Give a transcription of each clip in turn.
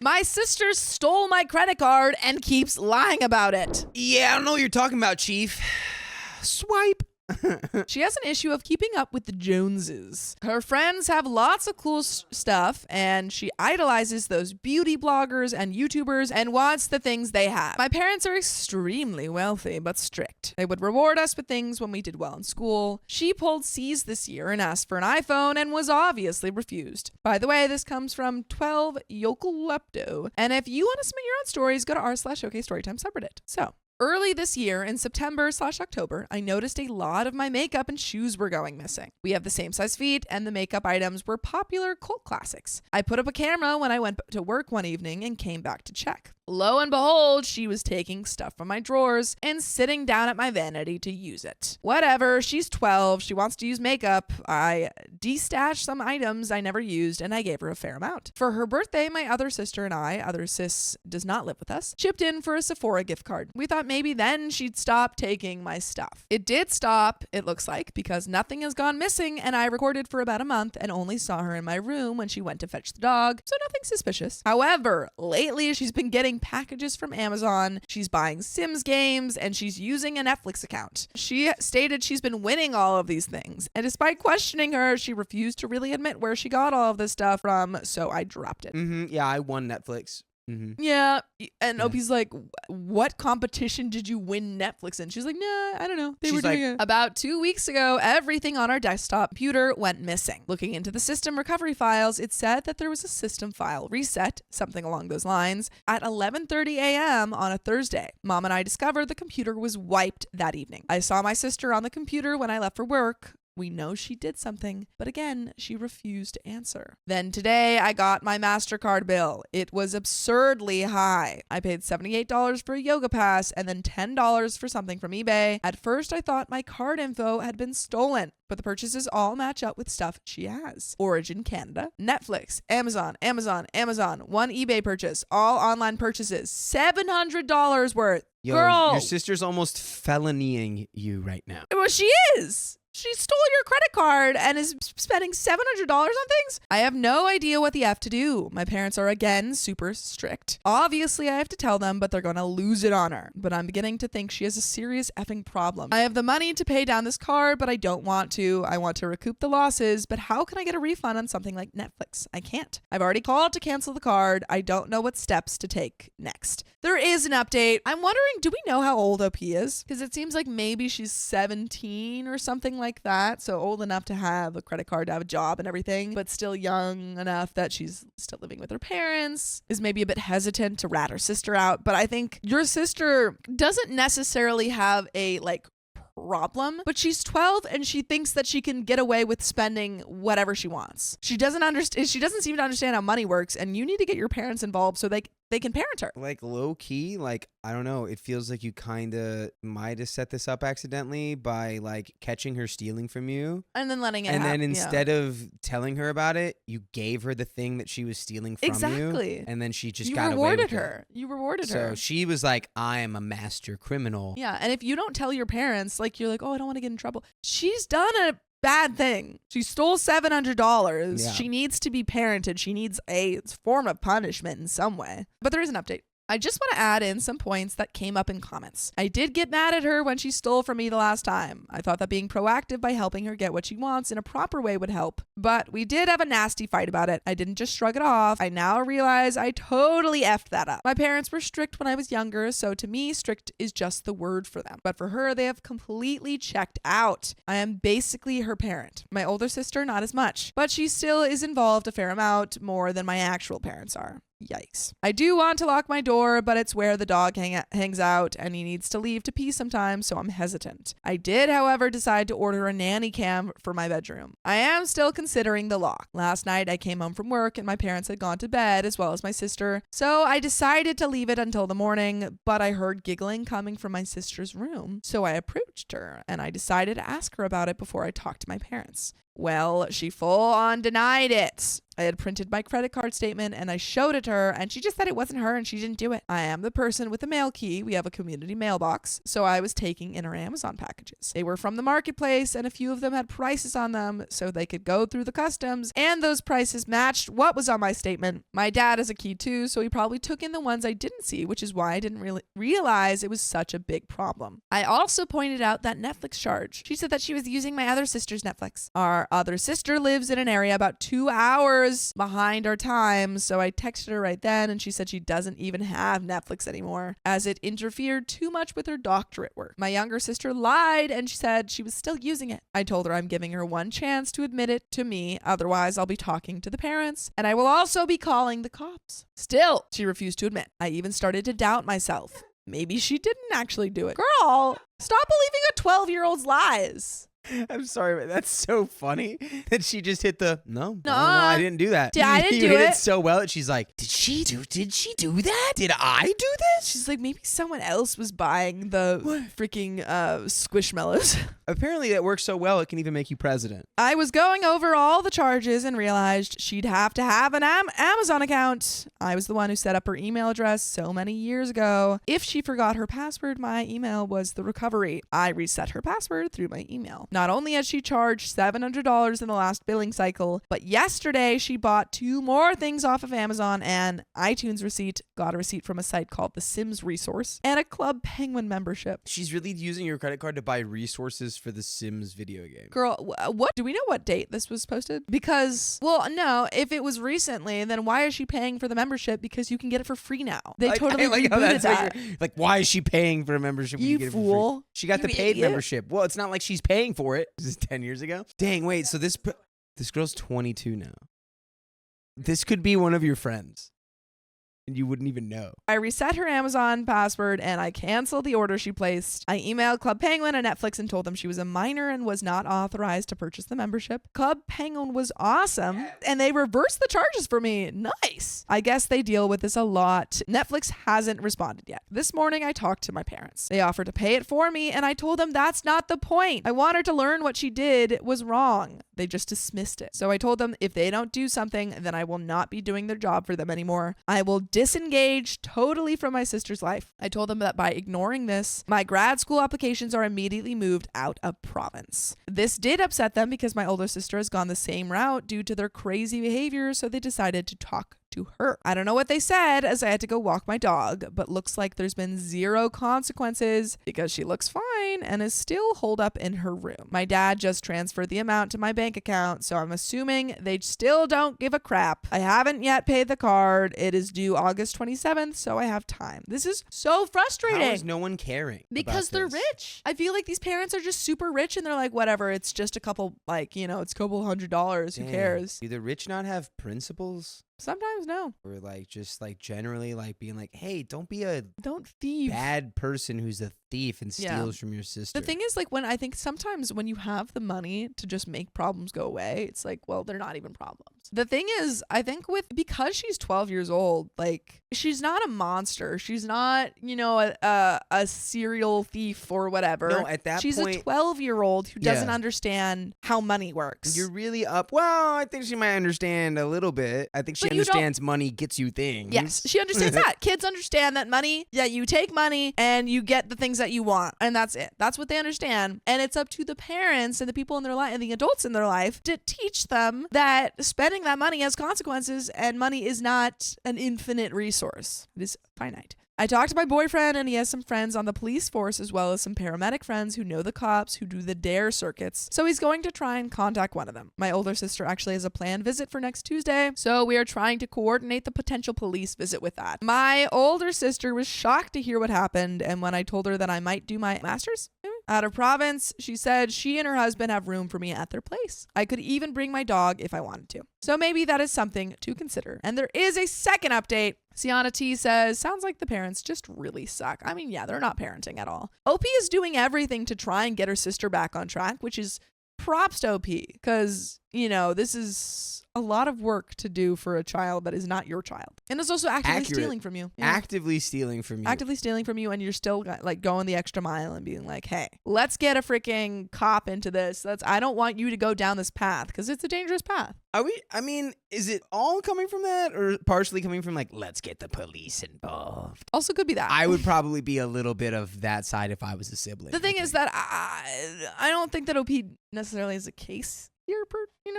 My sister stole my credit card and keeps lying about it. Yeah, I don't know what you're talking about, Chief. Swipe. She has an issue of keeping up with the Joneses. Her friends have lots of cool stuff, and she idolizes those beauty bloggers and YouTubers and wants the things they have. My parents are extremely wealthy, but strict. They would reward us with things when we did well in school. She pulled C's this year and asked for an iPhone and was obviously refused. By the way, this comes from 12 Yokel Lepto. And if you want to submit your own stories, go to r/OK Storytime subreddit. So, early this year, in September/October, I noticed a lot of my makeup and shoes were going missing. We have the same size feet, and the makeup items were popular cult classics. I put up a camera when I went to work one evening and came back to check. Lo and behold, she was taking stuff from my drawers and sitting down at my vanity to use it. Whatever, she's 12, she wants to use makeup. I destashed some items I never used, and I gave her a fair amount. For her birthday, my other sister and I, other sis does not live with us, chipped in for a Sephora gift card. We thought maybe then she'd stop taking my stuff. It did stop, it looks like, because nothing has gone missing, and I recorded for about a month and only saw her in my room when she went to fetch the dog, so nothing suspicious. However, lately she's been getting packages from Amazon, she's buying Sims games, and she's using a Netflix account. She stated she's been winning all of these things, and despite questioning her, she refused to really admit where she got all of this stuff from, so I dropped it. Yeah, I won Netflix. Yeah, and Opie's like, what competition did you win Netflix in? She's like, nah, I don't know. They were doing it. About 2 weeks ago, everything on our desktop computer went missing. Looking into the system recovery files, it said that there was a system file reset, something along those lines, at 11:30 a.m. on a Thursday. Mom and I discovered the computer was wiped that evening. I saw my sister on the computer when I left for work. We know she did something, but again, she refused to answer. Then today, I got my MasterCard bill. It was absurdly high. I paid $78 for a yoga pass and then $10 for something from eBay. At first, I thought my card info had been stolen, but the purchases all match up with stuff she has. Origin Canada, Netflix, Amazon, one eBay purchase, all online purchases, $700 worth. Yo, Girl, your sister's almost felonying you right now. Well, she is. She stole your credit card and is spending $700 on things? I have no idea what the F to do. My parents are again super strict. Obviously, I have to tell them, but they're going to lose it on her. But I'm beginning to think she has a serious effing problem. I have the money to pay down this card, but I don't want to. I want to recoup the losses, but how can I get a refund on something like Netflix? I can't. I've already called to cancel the card. I don't know what steps to take next. There is an update. I'm wondering, do we know how old OP is? Because it seems like maybe she's 17 or something like that, so old enough to have a credit card, to have a job and everything, but still young enough that she's still living with her parents, is maybe a bit hesitant to rat her sister out. But I think your sister doesn't necessarily have a problem, but she's 12 and she thinks that she can get away with spending whatever she wants. She doesn't seem to understand how money works, and you need to get your parents involved so they can parent her. Like, low key, I don't know, it feels like you kind of might have set this up accidentally by catching her stealing from you and then letting it happen. And then instead of telling her about it, you gave her the thing that she was stealing from you. Exactly. And then she just got away with it. You rewarded her. So she was like, I am a master criminal. Yeah, and if you don't tell your parents, you're like, oh, I don't want to get in trouble. She's done a bad thing. She stole $700. Yeah. She needs to be parented. She needs a form of punishment in some way. But there is an update. I just want to add in some points that came up in comments. I did get mad at her when she stole from me the last time. I thought that being proactive by helping her get what she wants in a proper way would help. But we did have a nasty fight about it. I didn't just shrug it off. I now realize I totally effed that up. My parents were strict when I was younger, so to me, strict is just the word for them. But for her, they have completely checked out. I am basically her parent. My older sister, not as much, but she still is involved a fair amount more than my actual parents are. Yikes. I do want to lock my door, but it's where the dog hangs out and he needs to leave to pee sometimes, so I'm hesitant. I did, however, decide to order a nanny cam for my bedroom. I am still considering the lock. Last night I came home from work and my parents had gone to bed as well as my sister, so I decided to leave it until the morning, but I heard giggling coming from my sister's room, so I approached her and I decided to ask her about it before I talked to my parents. Well, she full on denied it. I had printed my credit card statement and I showed it to her and she just said it wasn't her and she didn't do it. I am the person with the mail key. We have a community mailbox. So I was taking in her Amazon packages. They were from the marketplace and a few of them had prices on them so they could go through the customs and those prices matched what was on my statement. My dad is a key too, so he probably took in the ones I didn't see, which is why I didn't really realize it was such a big problem. I also pointed out that Netflix charge. She said that she was using my other sister's Netflix. Our other sister lives in an area about 2 hours behind our time, so I texted her right then and she said she doesn't even have Netflix anymore as it interfered too much with her doctorate work. My younger sister lied and she said she was still using it. I told her I'm giving her one chance to admit it to me, otherwise I'll be talking to the parents and I will also be calling the cops. Still, she refused to admit. I even started to doubt myself. Maybe she didn't actually do it. Girl, stop believing a 12-year-old's lies. I'm sorry, but that's so funny that she just hit the no, No, I didn't do that. I didn't you do hit it. it so well that she's like, did she do that? Did I do this? She's like, maybe someone else was buying the freaking Squishmallows. Apparently that works so well it can even make you president. I was going over all the charges and realized she'd have to have an Amazon account. I was the one who set up her email address so many years ago. If she forgot her password, my email was the recovery. I reset her password through my email. Not only has she charged $700 in the last billing cycle, but yesterday she bought 2 more things off of Amazon and iTunes receipt, got a receipt from a site called the Sims Resource, and a Club Penguin membership. She's really using your credit card to buy resources for the Sims video game. Girl, what? Do we know what date this was posted? Because, well, no, if it was recently, then why is she paying for the membership? Because you can get it for free now. They totally rebooted that. Like, why is she paying for a membership when you get it for fool. free? She got the paid membership. Well, it's not like she's paying for it. This is 10 years ago. Dang, wait, so this girl's 22 now. This could be one of your friends. And you wouldn't even know. I reset her Amazon password and I canceled the order she placed. I emailed Club Penguin and Netflix and told them she was a minor and was not authorized to purchase the membership. Club Penguin was awesome and they reversed the charges for me. Nice. I guess they deal with this a lot. Netflix hasn't responded yet. This morning I talked to my parents. They offered to pay it for me and I told them that's not the point. I want her to learn what she did was wrong. They just dismissed it. So I told them if they don't do something, then I will not be doing their job for them anymore. I will disengage totally from my sister's life. I told them that by ignoring this, my grad school applications are immediately moved out of province. This did upset them because my older sister has gone the same route due to their crazy behavior, so they decided to talk to her. I don't know what they said as I had to go walk my dog, but looks like there's been 0 consequences because she looks fine and is still holed up in her room. My dad just transferred the amount to my bank account, so I'm assuming they still don't give a crap. I haven't yet paid the card. It is due August 27th, so I have time. This is so frustrating. How is no one caring? Because they're rich. I feel like these parents are just super rich and they're like, whatever, it's just a couple, like, you know, it's a couple $100. Who cares? Do the rich not have principles? Sometimes no. Or like just like generally like being like, hey, don't be a thief. Bad person who's a thief and steals from your sister. The thing is, like, when I think sometimes when you have the money to just make problems go away, it's like, well, they're not even problems. The thing is, I think because she's 12 years old, like, she's not a monster. She's not, you know, a serial thief or whatever. No, at that she's point, a 12-year-old who doesn't understand how money works. You're really up. Well, I think she might understand a little bit. I think she understands money gets you things. Yes, she understands that. Kids understand that money, yeah, you take money and you get the things that you want. And that's it. That's what they understand. And it's up to the parents and the people in their life and the adults in their life to teach them that spending that money has consequences and money is not an infinite resource. It is finite. I talked to my boyfriend and he has some friends on the police force as well as some paramedic friends who know the cops who do the DARE circuits. So he's going to try and contact one of them. My older sister actually has a planned visit for next Tuesday. So we are trying to coordinate the potential police visit with that. My older sister was shocked to hear what happened. And when I told her that I might do my master's out of province, she said she and her husband have room for me at their place. I could even bring my dog if I wanted to. So maybe that is something to consider. And there is a second update. Sienna T says, sounds like the parents just really suck. I mean, yeah, they're not parenting at all. OP is doing everything to try and get her sister back on track, which is props to OP because, you know, this is a lot of work to do for a child that is not your child. And it's also actively Accurate. stealing from you. Yeah. Actively stealing from you. Actively stealing from you, and you're still like going the extra mile and being like, hey, let's get a freaking cop into this. I don't want you to go down this path because it's a dangerous path. I mean, is it all coming from that or partially coming from like, let's get the police involved? Also could be that. I would probably be a little bit of that side if I was a sibling. The thing is that I don't think that OP necessarily is a case here.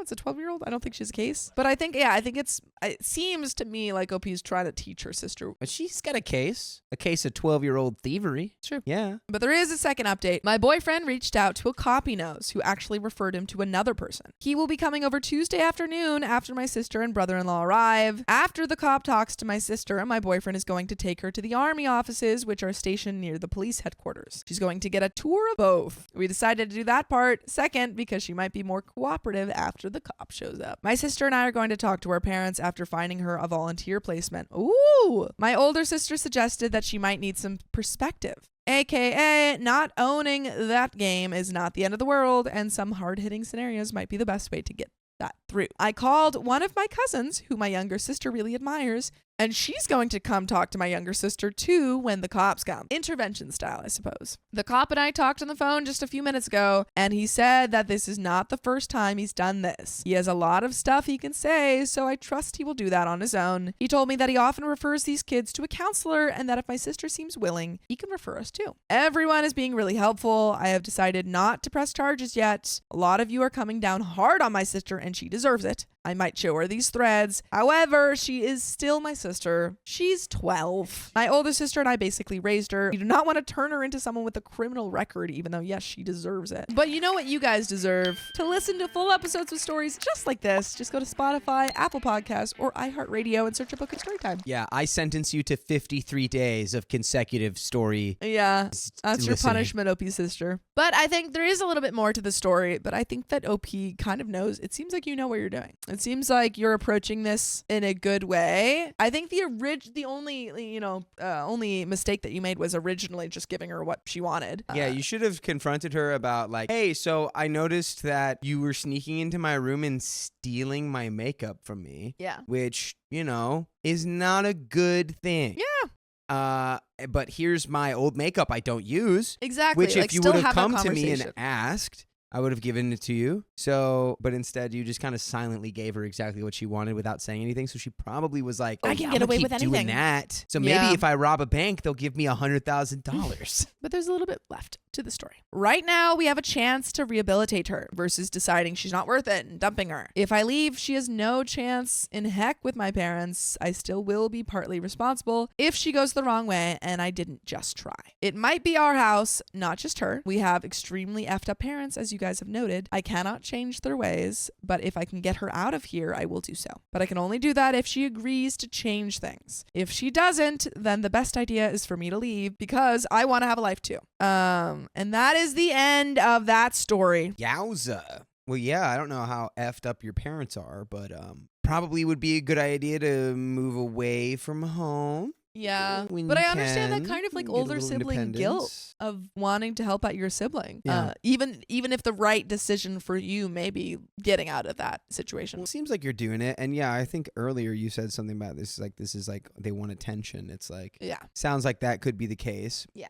It's a 12-year-old. I don't think she's a case. But I think it seems to me like OP's trying to teach her sister. But she's got a case of 12-year-old thievery. Sure. Yeah. But there is a second update. My boyfriend reached out to a cop he knows who actually referred him to another person. He will be coming over Tuesday afternoon after my sister and brother-in-law arrive. After the cop talks to my sister, my boyfriend is going to take her to the army offices, which are stationed near the police headquarters. She's going to get a tour of both. We decided to do that part second because she might be more cooperative after the cop shows up. My sister and I are going to talk to her parents after finding her a volunteer placement. Ooh! My older sister suggested that she might need some perspective. AKA, not owning that game is not the end of the world, and some hard-hitting scenarios might be the best way to get that through. I called one of my cousins, who my younger sister really admires, and she's going to come talk to my younger sister too when the cops come. Intervention style, I suppose. The cop and I talked on the phone just a few minutes ago, and he said that this is not the first time he's done this. He has a lot of stuff he can say, so I trust he will do that on his own. He told me that he often refers these kids to a counselor, and that if my sister seems willing, he can refer us too. Everyone is being really helpful. I have decided not to press charges yet. A lot of you are coming down hard on my sister, and she deserves it. I might show her these threads. However, she is still my sister. She's 12. My older sister and I basically raised her. We do not want to turn her into someone with a criminal record, even though, yes, she deserves it. But you know what you guys deserve? To listen to full episodes of stories just like this. Just go to Spotify, Apple Podcasts, or iHeartRadio and search a book of Storytime. Yeah, I sentence you to 53 days of consecutive story. Yeah, that's your listening. punishment, OP sister. But I think there is a little bit more to the story, but I think that OP kind of knows. It seems like you know what you're doing. It seems like you're approaching this in a good way. I think the only mistake that you made was originally just giving her what she wanted. Yeah, you should have confronted her about like, hey, so I noticed that you were sneaking into my room and stealing my makeup from me. Yeah. Which, is not a good thing. Yeah. But here's my old makeup I don't use. Exactly. Which if you would have come to me and asked, I would have given it to you. So, but instead you just kind of silently gave her exactly what she wanted without saying anything. So she probably was like, I can get away with anything. Doing that. So maybe if I rob a bank, they'll give me $100,000. But there's a little bit left to the story. Right now, we have a chance to rehabilitate her versus deciding she's not worth it and dumping her. If I leave, she has no chance in heck with my parents. I still will be partly responsible if she goes the wrong way and I didn't just try. It might be our house, not just her. We have extremely effed up parents, as you guys have noted. I cannot change their ways, but if I can get her out of here, I will do so. But I can only do that if she agrees to change things. If she doesn't, then the best idea is for me to leave because I want to have a life too. And that is the end of that story. Yowza. Well, yeah, I don't know how effed up your parents are, but probably would be a good idea to move away from home. Yeah, when but you I understand can, that kind of like get a older little sibling guilt of wanting to help out your sibling. Yeah. Even if the right decision for you may be getting out of that situation. Well, it seems like you're doing it, and yeah, I think earlier you said something about this is like they want attention. It's like Yeah. sounds like that could be the case. Yeah.